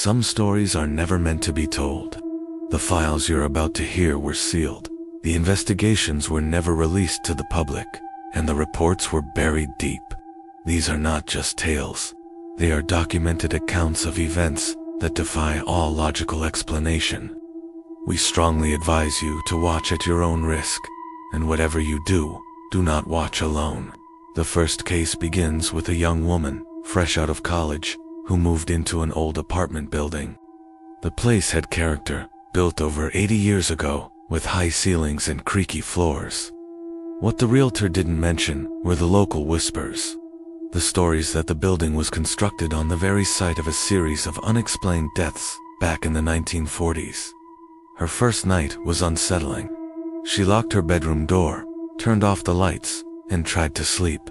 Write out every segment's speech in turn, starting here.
Some stories are never meant to be told. The files you're about to hear were sealed. The investigations were never released to the public, and the reports were buried deep. These are not just tales. They are documented accounts of events that defy all logical explanation. We strongly advise you to watch at your own risk, and whatever you do, do not watch alone. The first case begins with a young woman, fresh out of college, who moved into an old apartment building. The place had character, built over 80 years ago, with high ceilings and creaky floors. What the realtor didn't mention were the local whispers. The stories that the building was constructed on the very site of a series of unexplained deaths back in the 1940s. Her first night was unsettling. She locked her bedroom door, turned off the lights, and tried to sleep.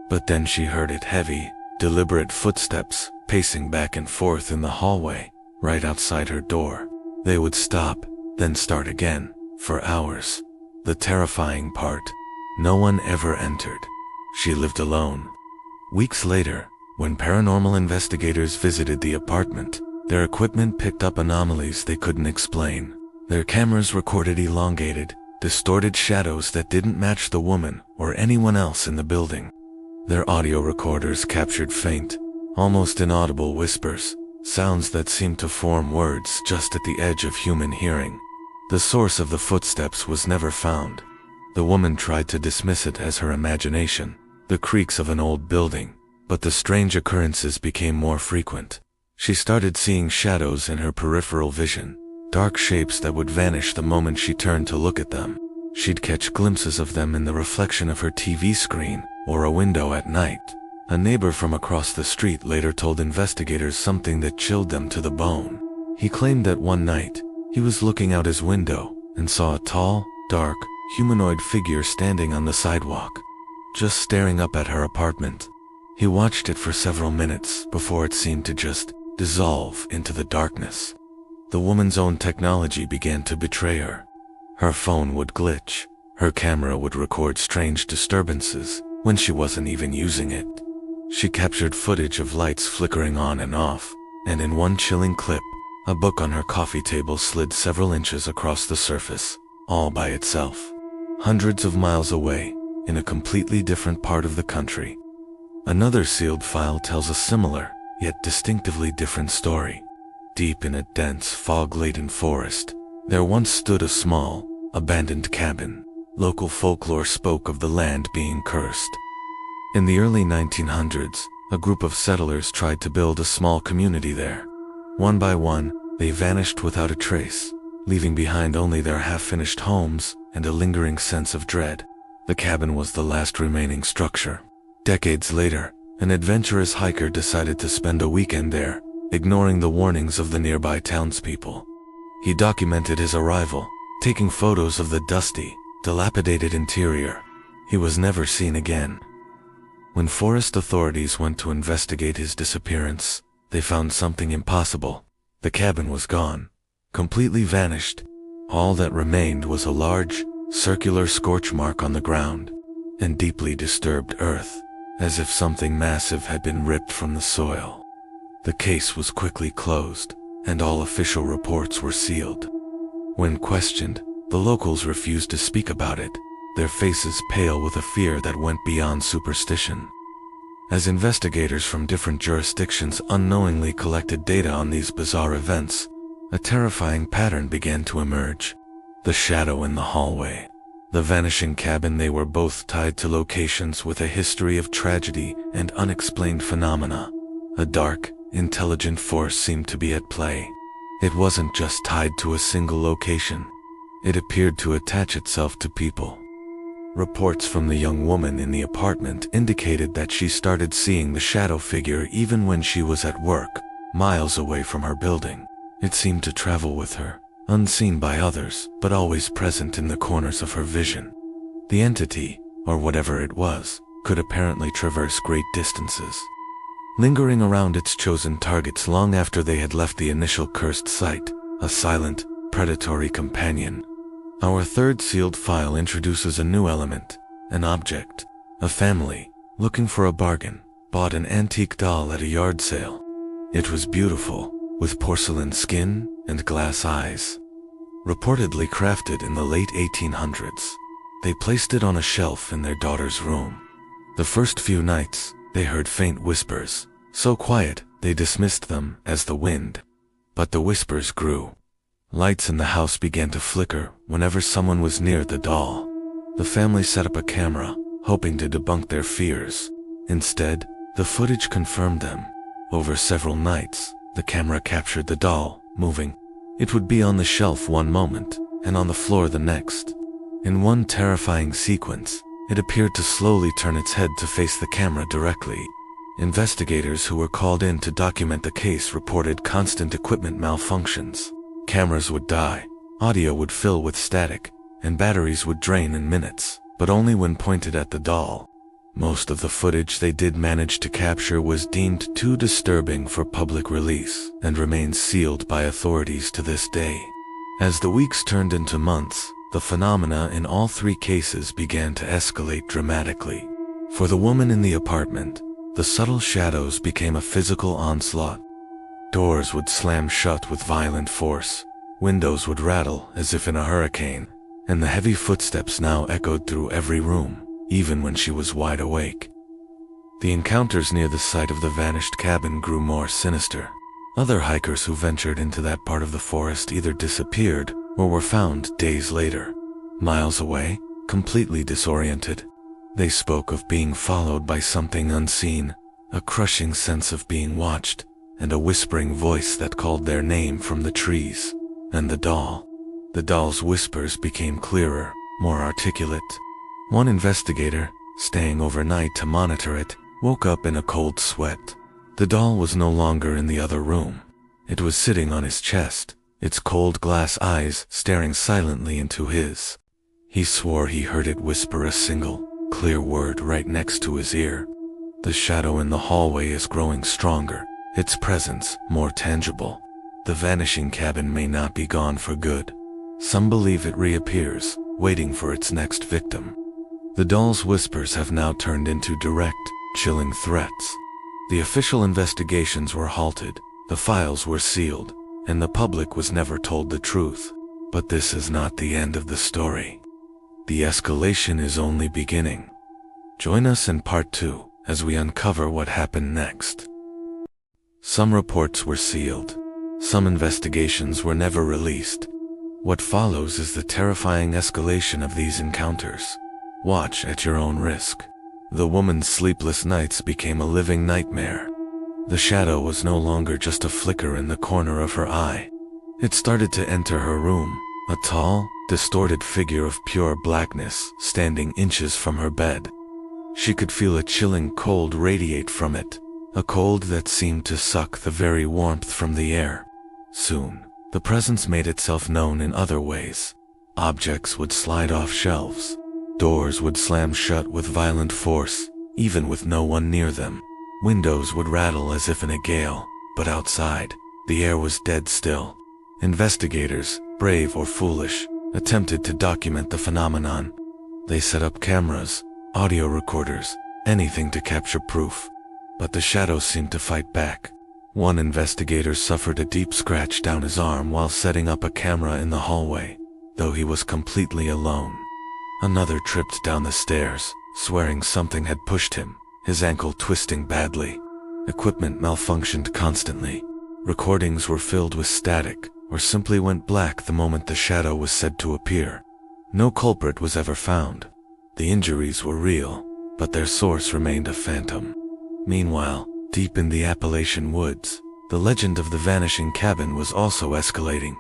But then she heard heavy, deliberate footsteps pacing back and forth in the hallway, right outside her door. They would stop, then start again, for hours. The terrifying part, no one ever entered. She lived alone. Weeks later, when paranormal investigators visited the apartment, their equipment picked up anomalies they couldn't explain. Their cameras recorded elongated, distorted shadows that didn't match the woman or anyone else in the building. Their audio recorders captured faint, almost inaudible whispers, sounds that seemed to form words just at the edge of human hearing. The source of the footsteps was never found. The woman tried to dismiss it as her imagination, the creaks of an old building, but the strange occurrences became more frequent. She started seeing shadows in her peripheral vision, dark shapes that would vanish the moment she turned to look at them. She'd catch glimpses of them in the reflection of her TV screen or a window at night. A neighbor from across the street later told investigators something that chilled them to the bone. He claimed that one night, he was looking out his window and saw a tall, dark, humanoid figure standing on the sidewalk, just staring up at her apartment. He watched it for several minutes before it seemed to just dissolve into the darkness. The woman's own technology began to betray her. Her phone would glitch. Her camera would record strange disturbances when she wasn't even using it. She captured footage of lights flickering on and off, and in one chilling clip, a book on her coffee table slid several inches across the surface, all by itself. Hundreds of miles away, in a completely different part of the country. Another sealed file tells a similar, yet distinctively different story. Deep in a dense, fog-laden forest, there once stood a small, abandoned cabin. Local folklore spoke of the land being cursed. In the early 1900s, a group of settlers tried to build a small community there. One by one, they vanished without a trace, leaving behind only their half-finished homes and a lingering sense of dread. The cabin was the last remaining structure. Decades later, an adventurous hiker decided to spend a weekend there, ignoring the warnings of the nearby townspeople. He documented his arrival, taking photos of the dusty, dilapidated interior. He was never seen again. When forest authorities went to investigate his disappearance, they found something impossible. The cabin was gone, completely vanished. All that remained was a large, circular scorch mark on the ground, and deeply disturbed earth, as if something massive had been ripped from the soil. The case was quickly closed, and all official reports were sealed. When questioned, the locals refused to speak about it, their faces pale with a fear that went beyond superstition. As investigators from different jurisdictions unknowingly collected data on these bizarre events, a terrifying pattern began to emerge. The shadow in the hallway, the vanishing cabin, they were both tied to locations with a history of tragedy and unexplained phenomena. A dark, intelligent force seemed to be at play. It wasn't just tied to a single location. It appeared to attach itself to people. Reports from the young woman in the apartment indicated that she started seeing the shadow figure even when she was at work, miles away from her building. It seemed to travel with her, unseen by others, but always present in the corners of her vision. The entity, or whatever it was, could apparently traverse great distances, lingering around its chosen targets long after they had left the initial cursed site, a silent, predatory companion. Our third sealed file introduces a new element, an object. A family, looking for a bargain, bought an antique doll at a yard sale. It was beautiful, with porcelain skin and glass eyes. Reportedly crafted in the late 1800s, they placed it on a shelf in their daughter's room. The first few nights, they heard faint whispers, so quiet they dismissed them as the wind. But the whispers grew. Lights in the house began to flicker whenever someone was near the doll. The family set up a camera, hoping to debunk their fears. Instead, the footage confirmed them. Over several nights, the camera captured the doll, moving. It would be on the shelf one moment, and on the floor the next. In one terrifying sequence, it appeared to slowly turn its head to face the camera directly. Investigators who were called in to document the case reported constant equipment malfunctions. Cameras would die, audio would fill with static, and batteries would drain in minutes, but only when pointed at the doll. Most of the footage they did manage to capture was deemed too disturbing for public release and remains sealed by authorities to this day. As the weeks turned into months, the phenomena in all three cases began to escalate dramatically. For the woman in the apartment, the subtle shadows became a physical onslaught. Doors would slam shut with violent force, windows would rattle as if in a hurricane, and the heavy footsteps now echoed through every room, even when she was wide awake. The encounters near the site of the vanished cabin grew more sinister. Other hikers who ventured into that part of the forest either disappeared or were found days later, miles away, completely disoriented. They spoke of being followed by something unseen, a crushing sense of being watched, and a whispering voice that called their name from the trees. And the doll. The doll's whispers became clearer, more articulate. One investigator, staying overnight to monitor it, woke up in a cold sweat. The doll was no longer in the other room. It was sitting on his chest, its cold glass eyes staring silently into his. He swore he heard it whisper a single, clear word right next to his ear. The shadow in the hallway is growing stronger, its presence more tangible. The vanishing cabin may not be gone for good. Some believe it reappears, waiting for its next victim. The doll's whispers have now turned into direct, chilling threats. The official investigations were halted, the files were sealed, and the public was never told the truth. But this is not the end of the story. The escalation is only beginning. Join us in part 2 as we uncover what happened next. Some reports were sealed. Some investigations were never released. What follows is the terrifying escalation of these encounters. Watch at your own risk. The woman's sleepless nights became a living nightmare. The shadow was no longer just a flicker in the corner of her eye. It started to enter her room, a tall, distorted figure of pure blackness standing inches from her bed. She could feel a chilling cold radiate from it, a cold that seemed to suck the very warmth from the air. Soon, the presence made itself known in other ways. Objects would slide off shelves. Doors would slam shut with violent force, even with no one near them. Windows would rattle as if in a gale, but outside, the air was dead still. Investigators, brave or foolish, attempted to document the phenomenon. They set up cameras, audio recorders, anything to capture proof. But the shadows seemed to fight back. One investigator suffered a deep scratch down his arm while setting up a camera in the hallway, though he was completely alone. Another tripped down the stairs, swearing something had pushed him, his ankle twisting badly. Equipment malfunctioned constantly. Recordings were filled with static, or simply went black the moment the shadow was said to appear. No culprit was ever found. The injuries were real, but their source remained a phantom. Meanwhile, deep in the Appalachian woods, the legend of the vanishing cabin was also escalating.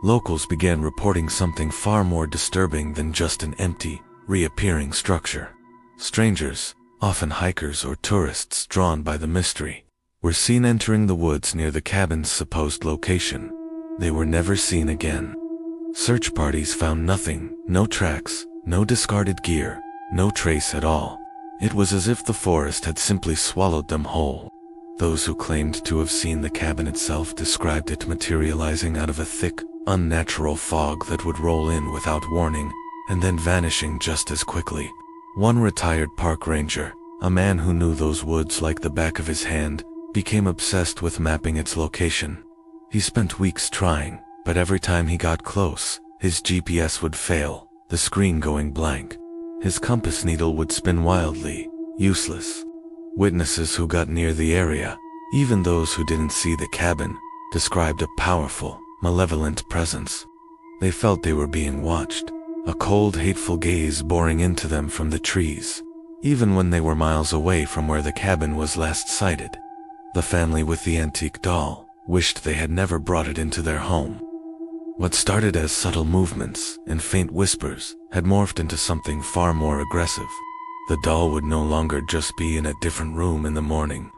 Locals began reporting something far more disturbing than just an empty, reappearing structure. Strangers, often hikers or tourists drawn by the mystery, were seen entering the woods near the cabin's supposed location. They were never seen again. Search parties found nothing, no tracks, no discarded gear, no trace at all. It was as if the forest had simply swallowed them whole. Those who claimed to have seen the cabin itself described it materializing out of a thick, unnatural fog that would roll in without warning, and then vanishing just as quickly. One retired park ranger, a man who knew those woods like the back of his hand, became obsessed with mapping its location. He spent weeks trying, but every time he got close, his GPS would fail, the screen going blank. His compass needle would spin wildly, useless. Witnesses who got near the area, even those who didn't see the cabin, described a powerful, malevolent presence. They felt they were being watched, a cold, hateful gaze boring into them from the trees, even when they were miles away from where the cabin was last sighted. The family with the antique doll wished they had never brought it into their home. What started as subtle movements and faint whispers had morphed into something far more aggressive. The doll would no longer just be in a different room in the morning.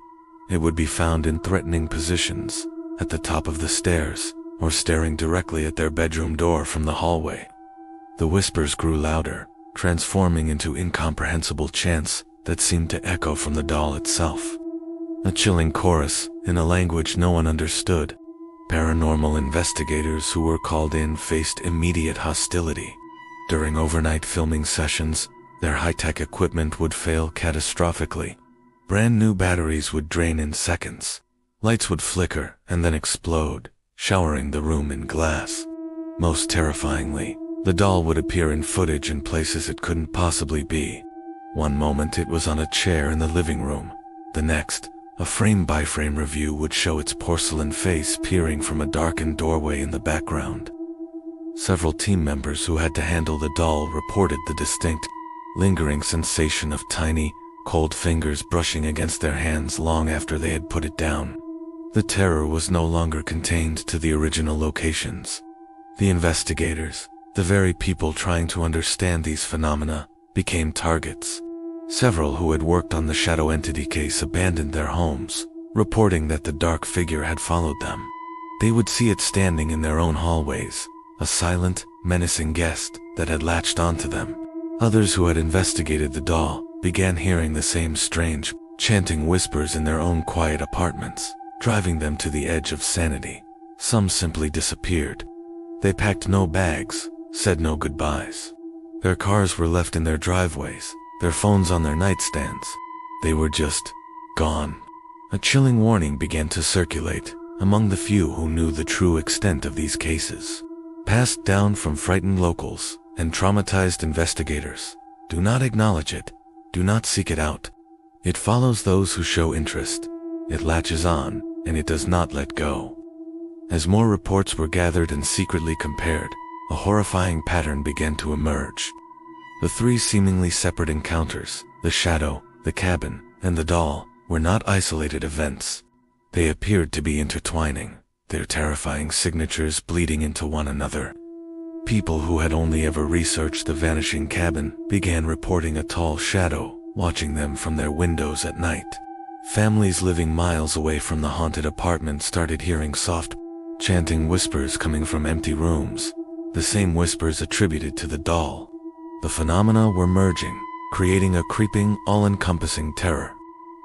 It would be found in threatening positions, at the top of the stairs, or staring directly at their bedroom door from the hallway. The whispers grew louder, transforming into incomprehensible chants that seemed to echo from the doll itself. A chilling chorus, in a language no one understood. Paranormal investigators who were called in faced immediate hostility. During overnight filming sessions, their high-tech equipment would fail catastrophically. Brand new batteries would drain in seconds. Lights would flicker and then explode, showering the room in glass. Most terrifyingly, the doll would appear in footage in places it couldn't possibly be. One moment it was on a chair in the living room. The next, a frame-by-frame review would show its porcelain face peering from a darkened doorway in the background. Several team members who had to handle the doll reported the distinct, lingering sensation of tiny, cold fingers brushing against their hands long after they had put it down. The terror was no longer contained to the original locations. The investigators, the very people trying to understand these phenomena, became targets. Several who had worked on the shadow entity case abandoned their homes, reporting that the dark figure had followed them. They would see it standing in their own hallways, a silent, menacing guest that had latched onto them. Others who had investigated the doll began hearing the same strange, chanting whispers in their own quiet apartments, driving them to the edge of sanity. Some simply disappeared. They packed no bags, said no goodbyes. Their cars were left in their driveways, their phones on their nightstands. They were just gone. A chilling warning began to circulate among the few who knew the true extent of these cases. Passed down from frightened locals and traumatized investigators. Do not acknowledge it. Do not seek it out. It follows those who show interest. It latches on, and it does not let go. As more reports were gathered and secretly compared, a horrifying pattern began to emerge. The three seemingly separate encounters, the shadow, the cabin, and the doll, were not isolated events. They appeared to be intertwining, their terrifying signatures bleeding into one another. People who had only ever researched the vanishing cabin began reporting a tall shadow watching them from their windows at night. Families living miles away from the haunted apartment started hearing soft, chanting whispers coming from empty rooms, the same whispers attributed to the doll. The phenomena were merging, creating a creeping, all-encompassing terror.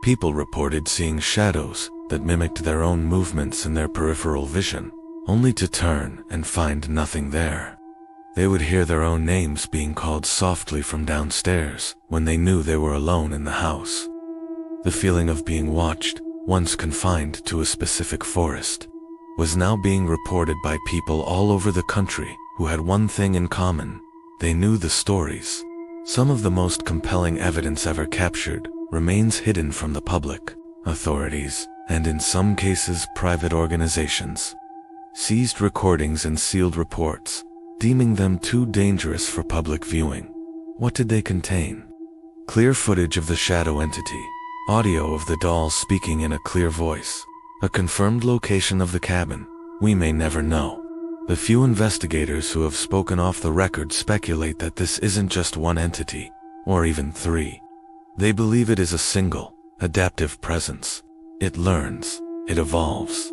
People reported seeing shadows that mimicked their own movements in their peripheral vision, only to turn and find nothing there. They would hear their own names being called softly from downstairs when they knew they were alone in the house. The feeling of being watched, once confined to a specific forest, was now being reported by people all over the country who had one thing in common. They knew the stories. Some of the most compelling evidence ever captured remains hidden from the public. Authorities, and in some cases private organizations, seized recordings and sealed reports, deeming them too dangerous for public viewing. What did they contain? Clear footage of the shadow entity, audio of the doll speaking in a clear voice, a confirmed location of the cabin. We may never know. The few investigators who have spoken off the record speculate that this isn't just one entity, or even three. They believe it is a single, adaptive presence. It learns, it evolves.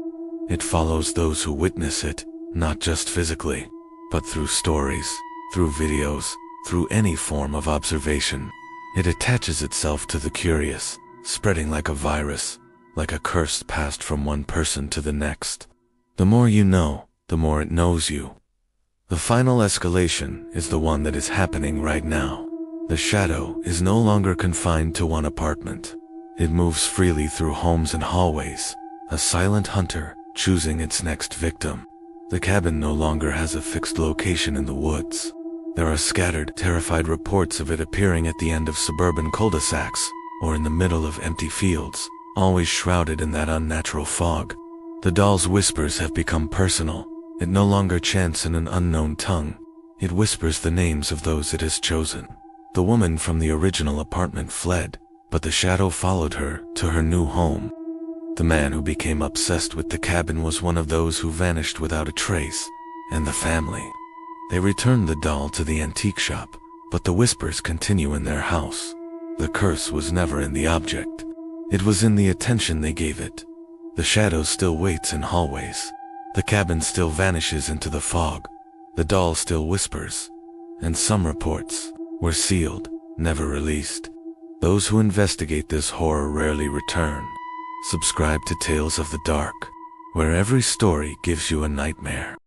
It follows those who witness it, not just physically, but through stories, through videos, through any form of observation. It attaches itself to the curious, spreading like a virus, like a curse passed from one person to the next. The more you know, the more it knows you. The final escalation is the one that is happening right now. The shadow is no longer confined to one apartment. It moves freely through homes and hallways, a silent hunter choosing its next victim. The cabin no longer has a fixed location in the woods. There are scattered, terrified reports of it appearing at the end of suburban cul-de-sacs, or in the middle of empty fields, always shrouded in that unnatural fog. The doll's whispers have become personal. It no longer chants in an unknown tongue. It whispers the names of those it has chosen. The woman from the original apartment fled, but the shadow followed her to her new home. The man who became obsessed with the cabin was one of those who vanished without a trace, and the family. They returned the doll to the antique shop, but the whispers continue in their house. The curse was never in the object. It was in the attention they gave it. The shadow still waits in hallways. The cabin still vanishes into the fog. The doll still whispers. And some reports were sealed, never released. Those who investigate this horror rarely return. Subscribe to Tales of the Dark, where every story gives you a nightmare.